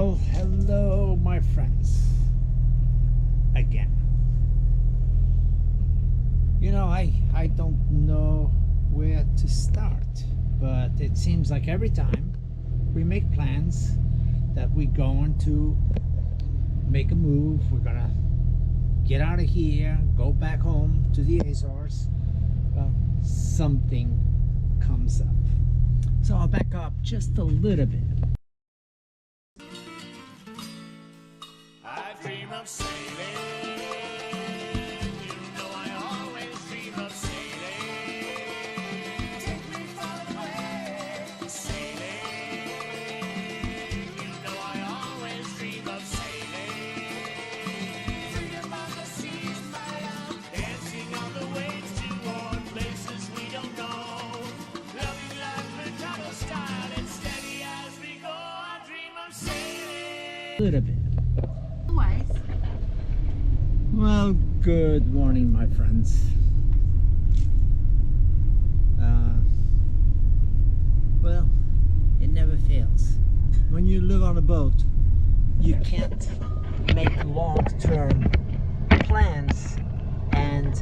Well, hello, my friends. Again. You know, I don't know where to start, but it seems like every time we make plans that we're going to make a move, we're gonna get out of here, go back home to the Azores, well, something comes up. So I'll back up just a little bit. I dream of sailing. You know I always dream of sailing. Take me far away, sailing. You know I always dream of sailing. Freedom on the seas, my love. Dancing on the waves to warm places we don't know. Loving life regatta style and steady as we go. I dream of sailing. A little bit. Always. Well, good morning, my friends. Well, it never fails. When you live on a boat, you can't make long-term plans and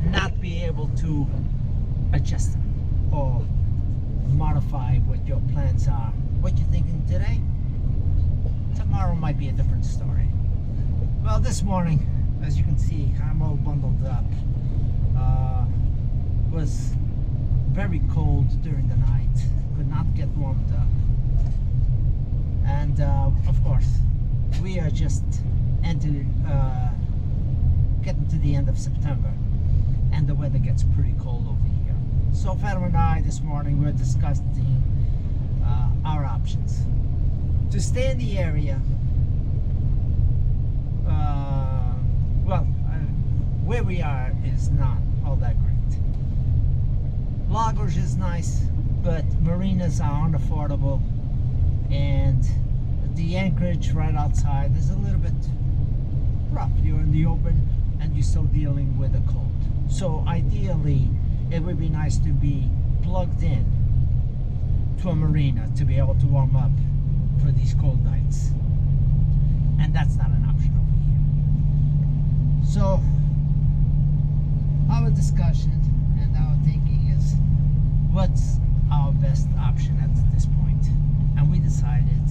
not be able to adjust them or modify what your plans are. What you're thinking today, tomorrow might be a different story. Well, this morning, as you can see, I'm all bundled up. Was very cold during the night, could not get warmed up. And of course, we are just getting to the end of September, and the weather gets pretty cold over here. So Father and I this morning were discussing our options. To stay in the area, where we are is not all that great. Lagos is nice, but marinas are unaffordable, and the anchorage right outside is a little bit rough. You're in the open and you're still dealing with the cold. So ideally, it would be nice to be plugged in to a marina to be able to warm up for these cold nights, and that's not an option over here. So our discussion and our thinking is, what's our best option at this point? And we decided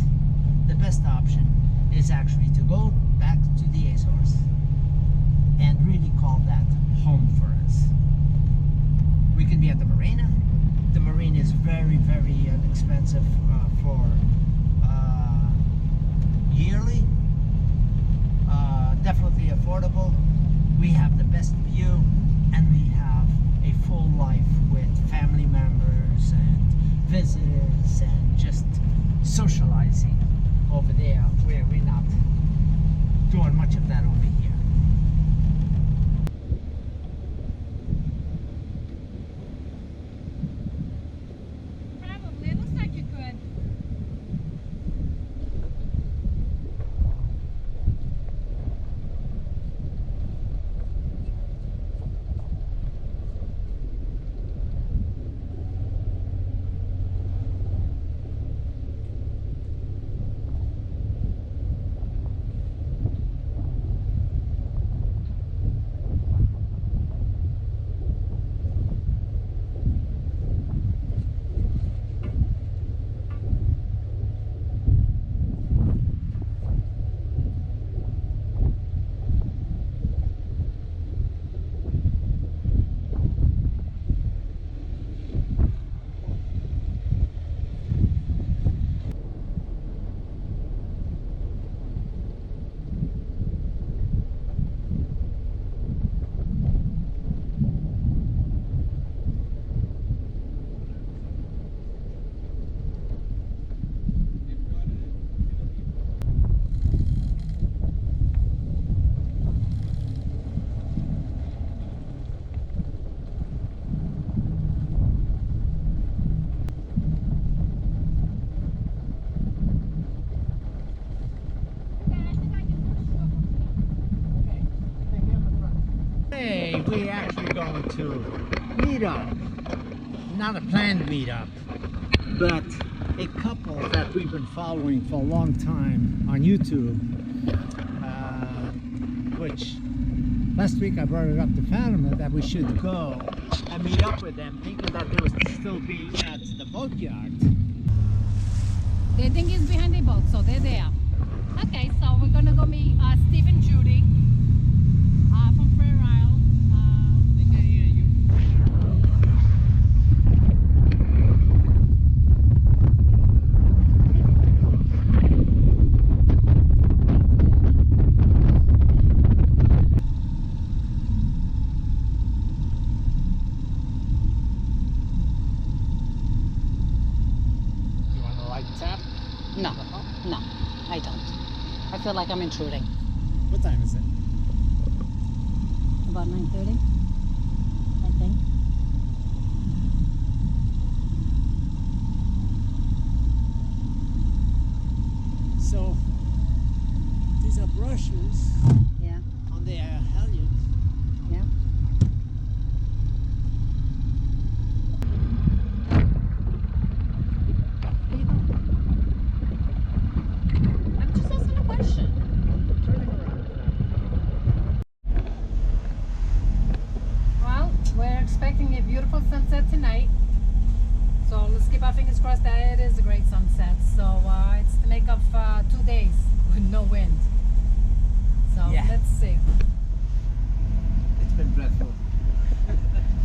the best option is actually to go back to the Azores and really call that home for us. We can be at the marina. The marina is very, very inexpensive for yearly, definitely affordable. We have the best view, and we have a full life with family members and visitors and just socializing over there, where we're not doing much of that over here. Probably. It looks like you could. Hey, we're actually going to meet up. Not a planned meetup, but a couple that we've been following for a long time on YouTube, which last week I brought it up to Fatima that we should go and meet up with them, thinking that they would still be at the boatyard. They think it's behind the boat, so they're there. Okay, so we're gonna go meet Steve and Judy from Fair Isle. They can hear you. You want to light tap? No, no, I don't. I feel like I'm intruding. What time is it? About 9:30, I think. So these are brushes Yeah, on the halyards. yeah. I'm just asking a question. Turning around. Well, we're expecting a beautiful sunset tonight. So let's keep our fingers crossed that it is a great sunset. So it's to make up 2 days with no wind. So Yeah. let's see. It's been dreadful.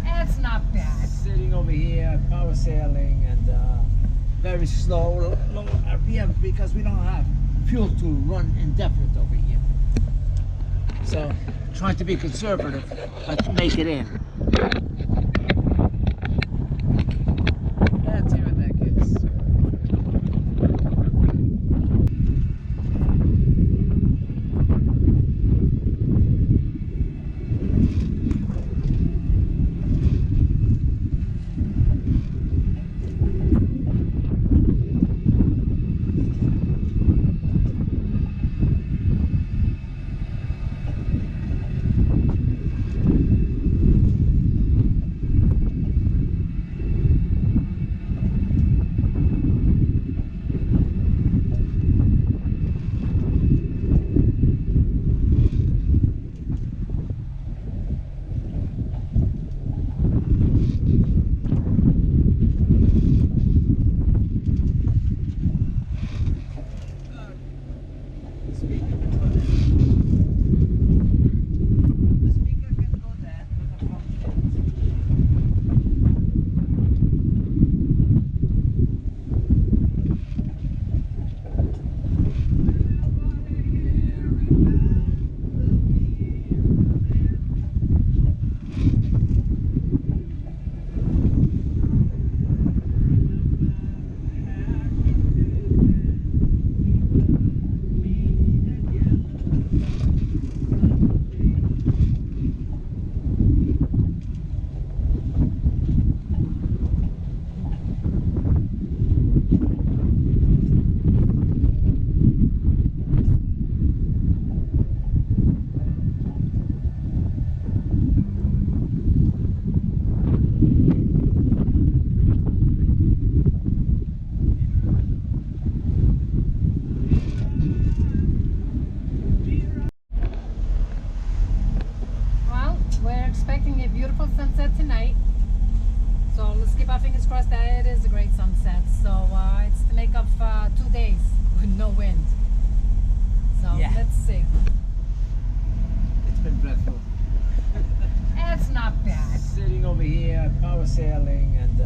It's not bad. Sitting over here, power sailing, and very slow, low RPM because we don't have fuel to run indefinite over here. So, trying to be conservative, but make it in. Let's see what that gets. Well, we're expecting a beautiful sunset tonight. So let's keep our fingers crossed that it is a great sunset. So it's to make up 2 days with no wind. So Yeah. let's see. It's been dreadful. It's not bad. Sitting over here, power sailing, and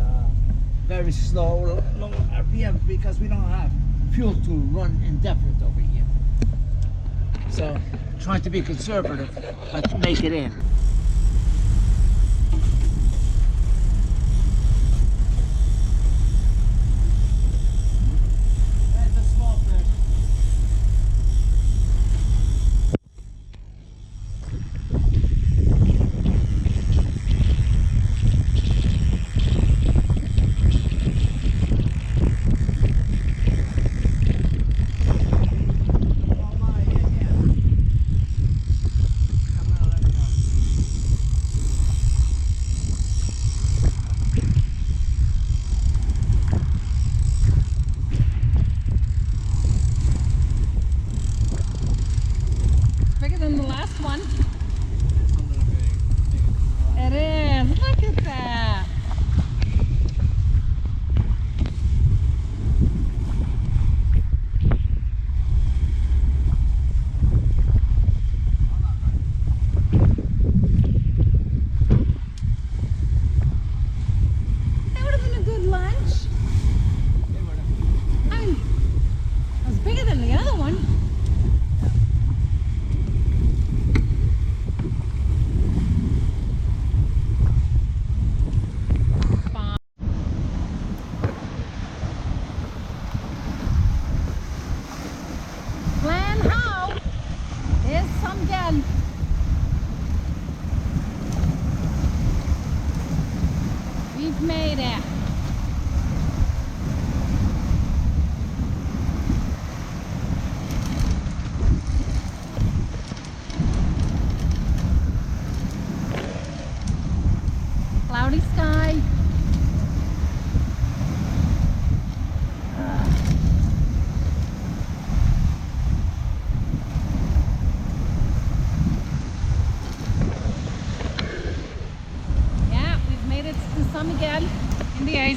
very slow, low RPM because we don't have fuel to run indefinite over here. So, trying to be conservative, but make it in. That's a small fish. Oh my, yeah. Come on, let it go.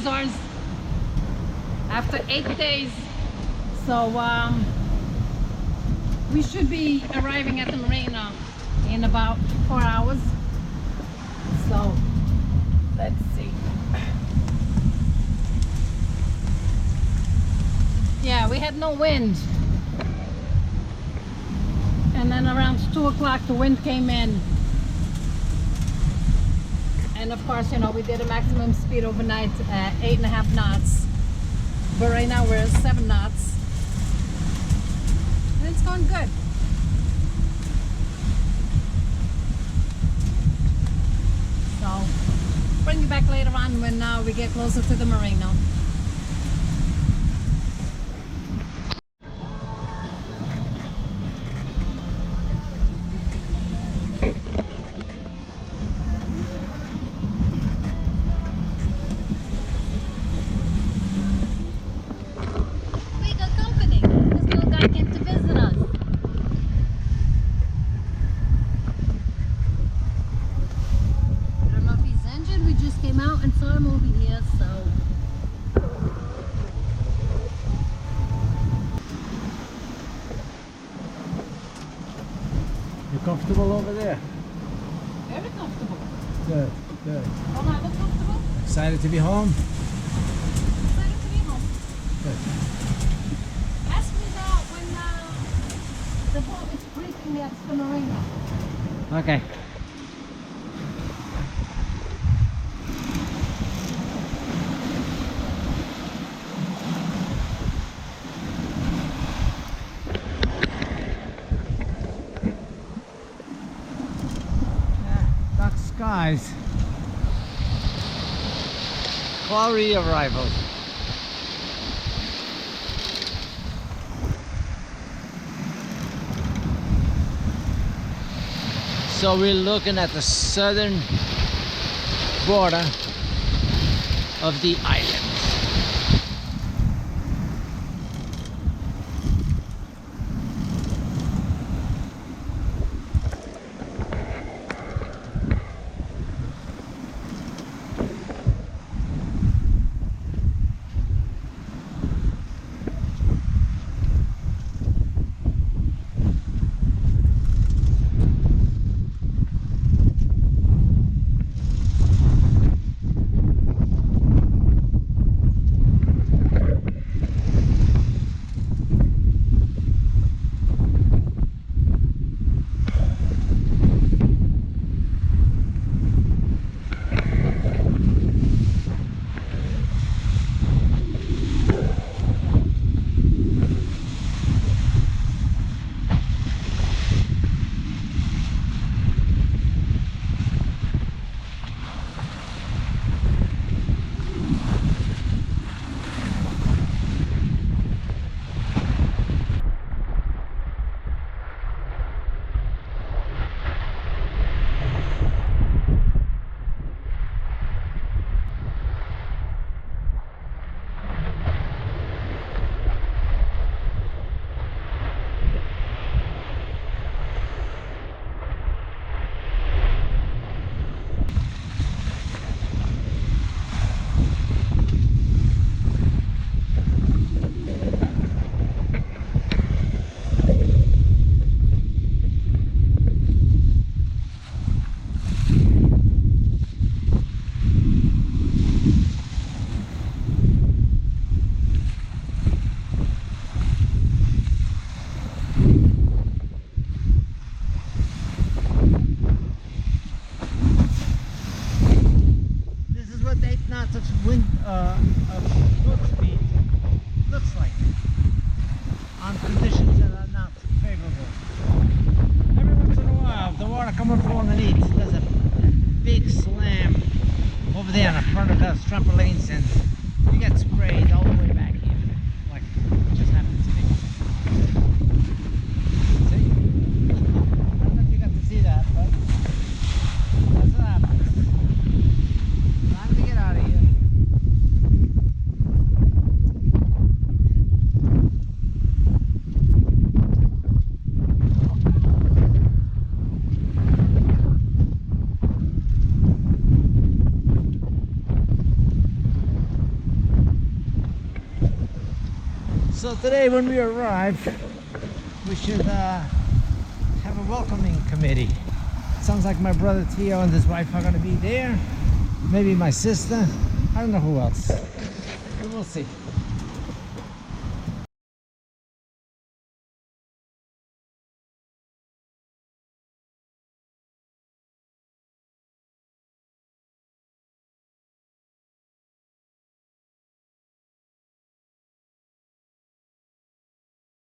Azores after 8 days. So we should be arriving at the marina in about 4 hours. So let's see. Yeah, we had no wind. And then around 2 o'clock the wind came in. And of course, you know, we did a maximum speed overnight at 8.5 knots. But right now we're at 7 knots. And it's going good. So, bring you back later on when we get closer to the marina. We got company. This little guy came to visit us. I don't know if he's injured. We just came out and saw him over here, so. You comfortable over there? Very comfortable. Good, good. Oh, I look comfortable. Excited to be home? Excited to be home. Good. Ask me that when the boat is creeping next to the marina. Okay. Dark skies. Cloudy arrival. So we're looking at the southern border of the island. So today when we arrive, we should have a welcoming committee. Sounds like my brother Theo and his wife are gonna be there. Maybe my sister. I don't know who else. We will see.